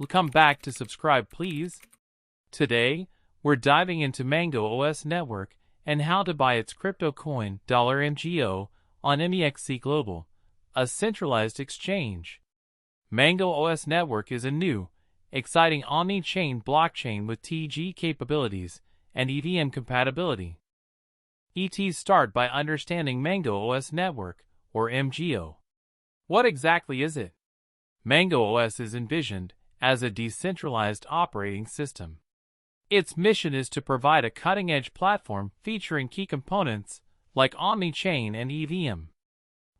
Come back to subscribe, please. Today, we're diving into Mango OS Network and how to buy its crypto coin $MGO on MEXC Global, a centralized exchange. Mango OS Network is a new, exciting omni-chain blockchain with TGE capabilities and EVM compatibility. ETs start by understanding Mango OS Network, or MGO. What exactly is it? Mango OS is envisioned as a decentralized operating system. Its mission is to provide a cutting-edge platform featuring key components like omni-chain and EVM.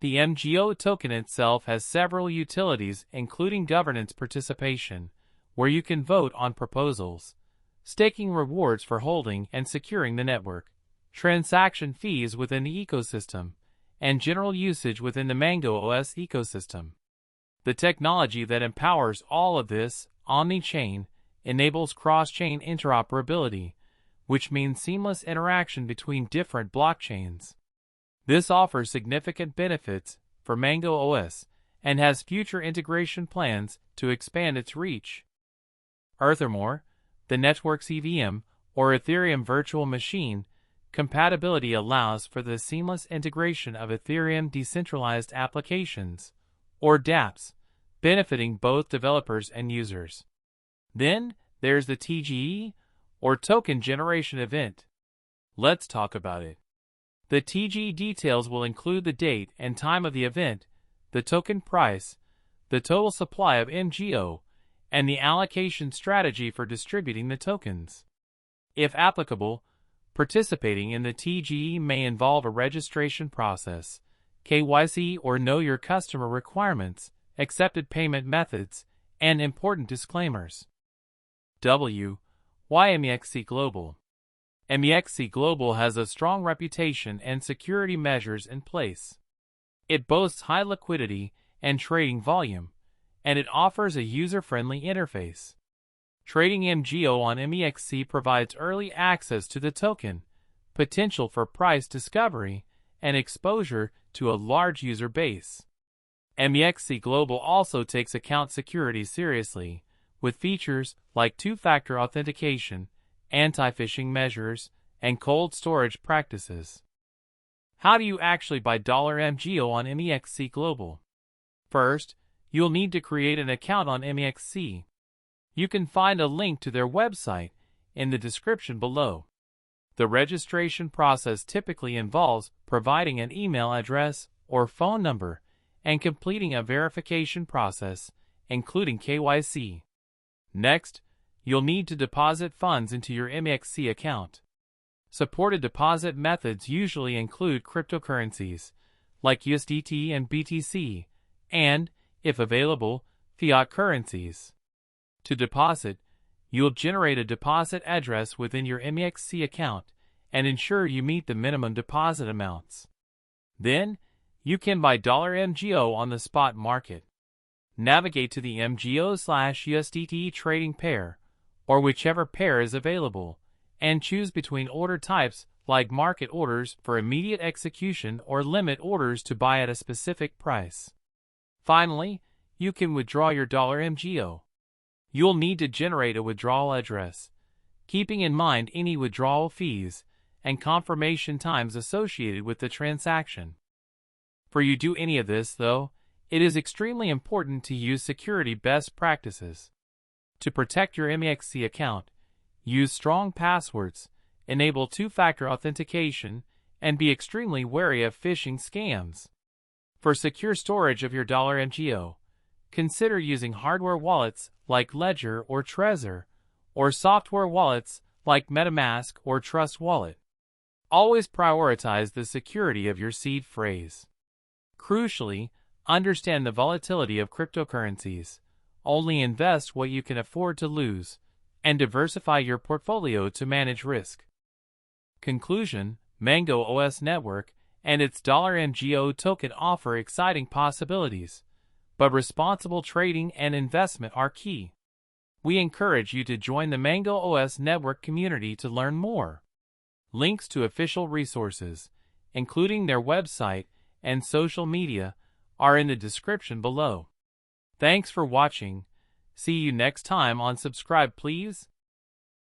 The MGO token itself has several utilities, including governance participation, where you can vote on proposals, staking rewards for holding and securing the network, transaction fees within the ecosystem, and general usage within the Mango OS ecosystem. The technology that empowers all of this, omni-chain, enables cross-chain interoperability, which means seamless interaction between different blockchains. This offers significant benefits for Mango OS and has future integration plans to expand its reach. Furthermore, the network's EVM, or Ethereum Virtual Machine, compatibility allows for the seamless integration of Ethereum decentralized applications, or dApps, benefiting both developers and users. Then, there's the TGE, or Token Generation Event. Let's talk about it. The TGE details will include the date and time of the event, the token price, the total supply of MGO, and the allocation strategy for distributing the tokens. If applicable, participating in the TGE may involve a registration process, KYC or Know Your Customer requirements, accepted payment methods, and important disclaimers. Why MEXC Global? MEXC Global has a strong reputation and security measures in place. It boasts high liquidity and trading volume, and it offers a user-friendly interface. Trading MGO on MEXC provides early access to the token, potential for price discovery, and exposure to a large user base. MEXC Global also takes account security seriously, with features like two-factor authentication, anti-phishing measures, and cold storage practices. How do you actually buy $MGO on MEXC Global? First, you'll need to create an account on MEXC. You can find a link to their website in the description below. The registration process typically involves providing an email address or phone number and completing a verification process, including KYC. Next, you'll need to deposit funds into your MEXC account. Supported deposit methods usually include cryptocurrencies, like USDT and BTC, and, if available, fiat currencies. To deposit, you'll generate a deposit address within your MEXC account and ensure you meet the minimum deposit amounts. Then, you can buy $MGO on the spot market. Navigate to the MGO/USDT trading pair, or whichever pair is available, and choose between order types like market orders for immediate execution or limit orders to buy at a specific price. Finally, you can withdraw your $MGO. You'll need to generate a withdrawal address, keeping in mind any withdrawal fees and confirmation times associated with the transaction. Before you do any of this, though, it is extremely important to use security best practices. To protect your MEXC account, use strong passwords, enable two-factor authentication, and be extremely wary of phishing scams. For secure storage of your $MGO, consider using hardware wallets like Ledger or Trezor, or software wallets like MetaMask or Trust Wallet. Always prioritize the security of your seed phrase. Crucially, understand the volatility of cryptocurrencies. Only invest what you can afford to lose, and diversify your portfolio to manage risk. Conclusion: Mango OS Network and its $MGO token offer exciting possibilities, but responsible trading and investment are key. We encourage you to join the Mango OS Network community to learn more. Links to official resources, including their website and social media, are in the description below. Thanks for watching. See you next time on Subscribe Please.